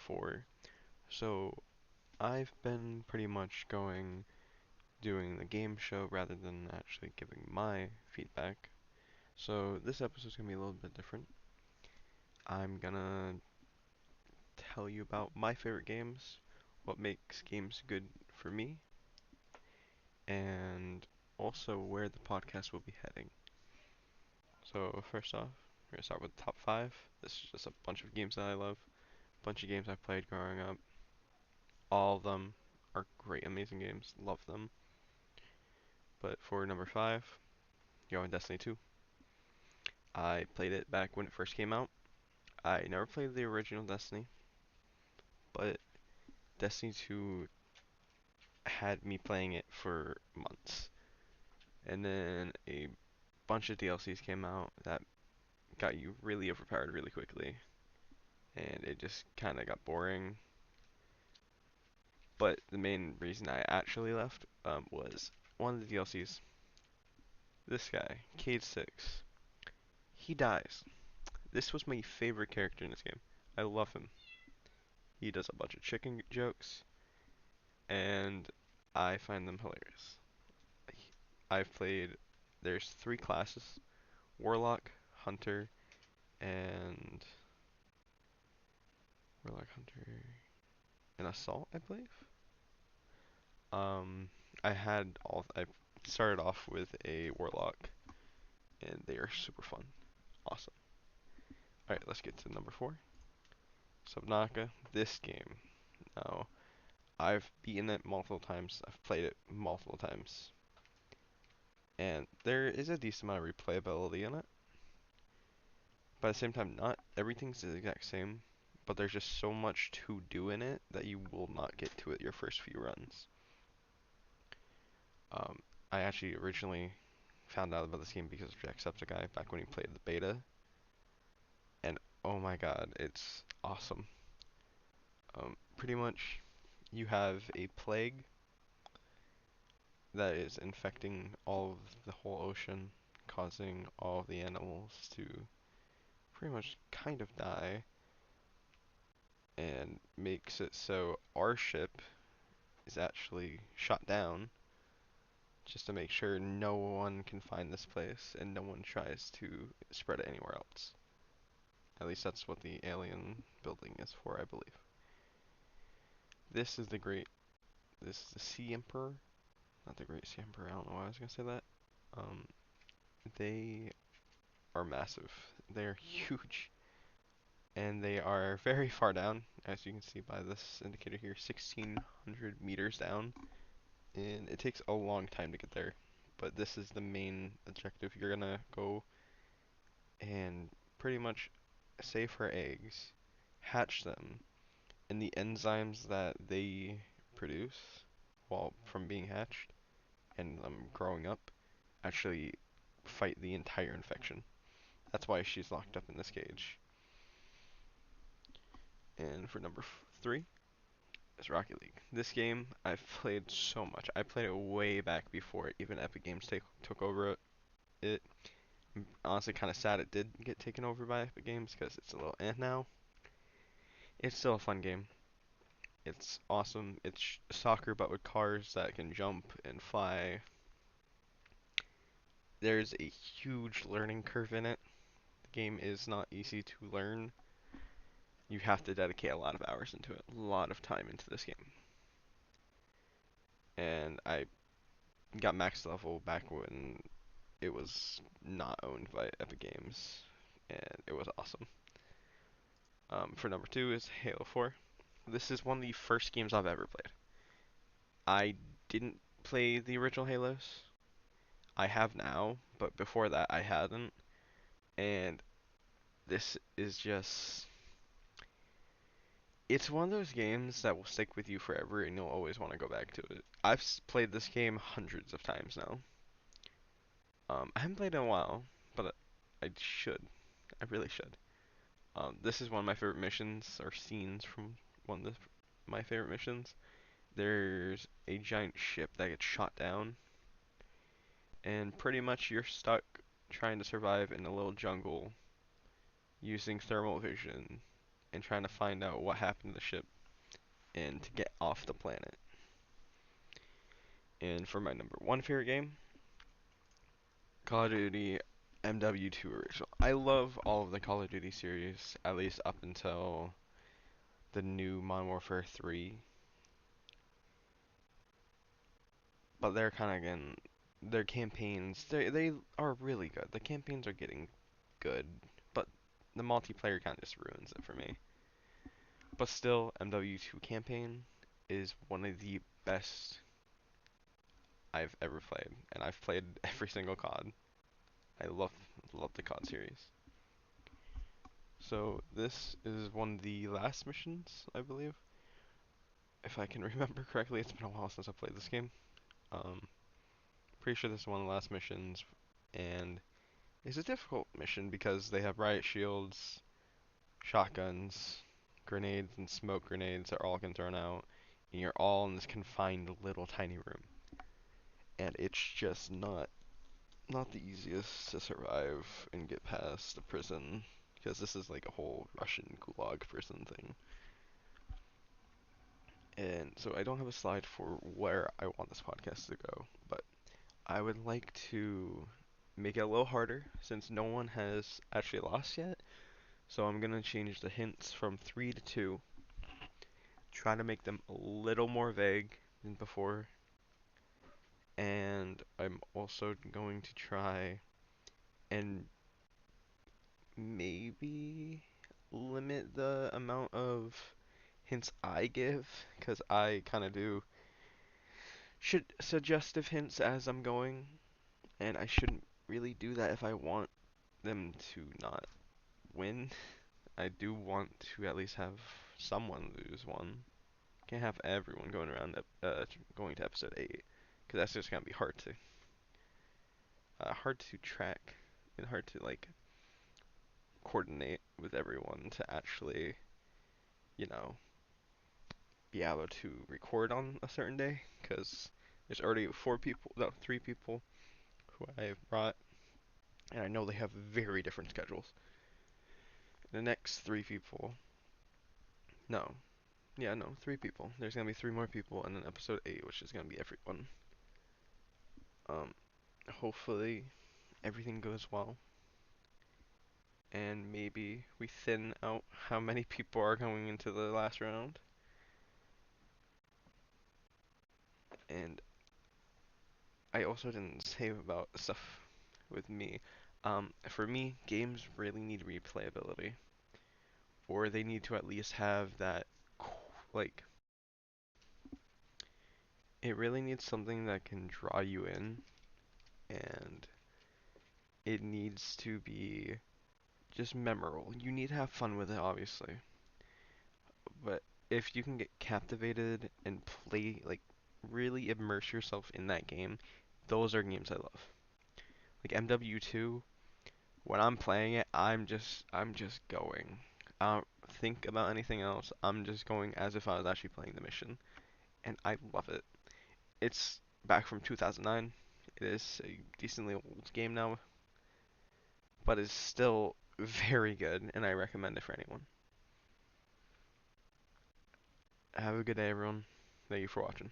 4. So I've been pretty much doing the game show rather than actually giving my feedback. So this episode's gonna be a little bit different. I'm gonna tell you about my favorite games, what makes games good for me, and also where the podcast will be heading. So first off, we're gonna start with the top 5. This is just a bunch of games that I love, a bunch of games I played growing up. All of them are great, amazing games. Love them. But for number 5, going Destiny 2. I played it back when it first came out. I never played the original Destiny, but Destiny 2 had me playing it for months. And then a bunch of DLCs came out that got you really overpowered really quickly. And it just kind of got boring. But the main reason I actually left was one of the DLCs. This guy, Cade 6. He dies. This was my favorite character in this game. I love him. He does a bunch of chicken jokes, and I find them hilarious. I've played, there's 3 classes, Warlock, Hunter, and Warlock, Hunter, and Assault, I believe. Um, I started off with a Warlock, and they are super fun. Awesome. Alright, let's get to number 4. Subnautica, this game. Now, I've beaten it multiple times, I've played it multiple times, and there is a decent amount of replayability in it. But at the same time, not everything's the exact same, but there's just so much to do in it that you will not get to it your first few runs. Um, I actually originally found out about this game because of Jacksepticeye back when he played the beta, and oh my god, it's awesome. Pretty much, you have a plague that is infecting all of the whole ocean, causing all of the animals to pretty much kind of die, and makes it so our ship is actually shot down just to make sure no one can find this place and no one tries to spread it anywhere else. At least that's what the alien building is for, I believe. This is the great, this is the Sea Emperor, not the Great Sea Emperor, I don't know why I was gonna say that. Um, they are massive. They are huge, and they are very far down, as you can see by this indicator here, 1600 meters down, and it takes a long time to get there. But this is the main objective. You're gonna go and pretty much save her eggs, hatch them, and the enzymes that they produce while from being hatched and growing up actually fight the entire infection. That's why she's locked up in this cage. And for number 3 is Rocket League. This game I've played so much. I played it way back before even Epic Games took over it. I'm honestly kind of sad it did get taken over by Epic Games because it's a little now. It's still a fun game. It's awesome. It's soccer but with cars that can jump and fly. There's a huge learning curve in it. The game is not easy to learn. You have to dedicate a lot of hours into it, a lot of time into this game. And I got max level back when it was not owned by Epic Games, and it was awesome. For number 2 is Halo 4. This is one of the first games I've ever played. I didn't play the original Halos. I have now, but before that I hadn't. And this is just, it's one of those games that will stick with you forever and you'll always want to go back to it. I've played this game hundreds of times now. I haven't played in a while, but I should. I really should. This is one of my favorite missions or scenes from one of my favorite missions. There's a giant ship that gets shot down, and pretty much you're stuck trying to survive in a little jungle using thermal vision and trying to find out what happened to the ship and to get off the planet. And for my number one favorite game, Call of Duty MW2 original. I love all of the Call of Duty series, at least up until the new Modern Warfare 3. But they're kind of again, their campaigns, they are really good. The campaigns are getting good, but the multiplayer kind of just ruins it for me. But still, MW2 campaign is one of the best I've ever played, and I've played every single COD. I love the COD series. So this is one of the last missions, I believe. If I can remember correctly, it's been a while since I played this game. Um, Pretty sure this is one of the last missions, and it's a difficult mission because they have riot shields, shotguns, grenades, and smoke grenades are all getting thrown out, and you're all in this confined little tiny room. And it's just not the easiest to survive and get past the prison, because this is like a whole Russian gulag prison thing. And so I don't have a slide for where I want this podcast to go, but I would like to make it a little harder since no one has actually lost yet. So I'm gonna change the hints from 3 to 2, try to make them a little more vague than before, and I'm also going to try and maybe limit the amount of hints I give, because I kind of do should suggestive hints as I'm going, and I shouldn't really do that if I want them to not win. I do want to at least have someone lose one. Can't have everyone going around going to episode 8, because that's just gonna be hard to track and hard to like coordinate with everyone to actually, you know, be able to record on a certain day, because there's already 4 people, no, 3 people who I've brought, and I know they have very different schedules. The next 3 people, no, yeah, no, 3 people. There's gonna be 3 more people, and then episode 8, which is gonna be everyone. Um, Hopefully everything goes well, and maybe we thin out how many people are going into the last round. And I also didn't say about stuff with me. For me, games really need replayability, or they need to at least have that, like, it really needs something that can draw you in, and it needs to be just memorable. You need to have fun with it, obviously, but if you can get captivated and play, like, really immerse yourself in that game, those are games I love. Like MW2, when I'm playing it, I'm just going. I don't think about anything else. I'm just going as if I was actually playing the mission, and I love it. It's back from 2009. It is a decently old game now, but it's still very good, and I recommend it for anyone. Have a good day, everyone. Thank you for watching.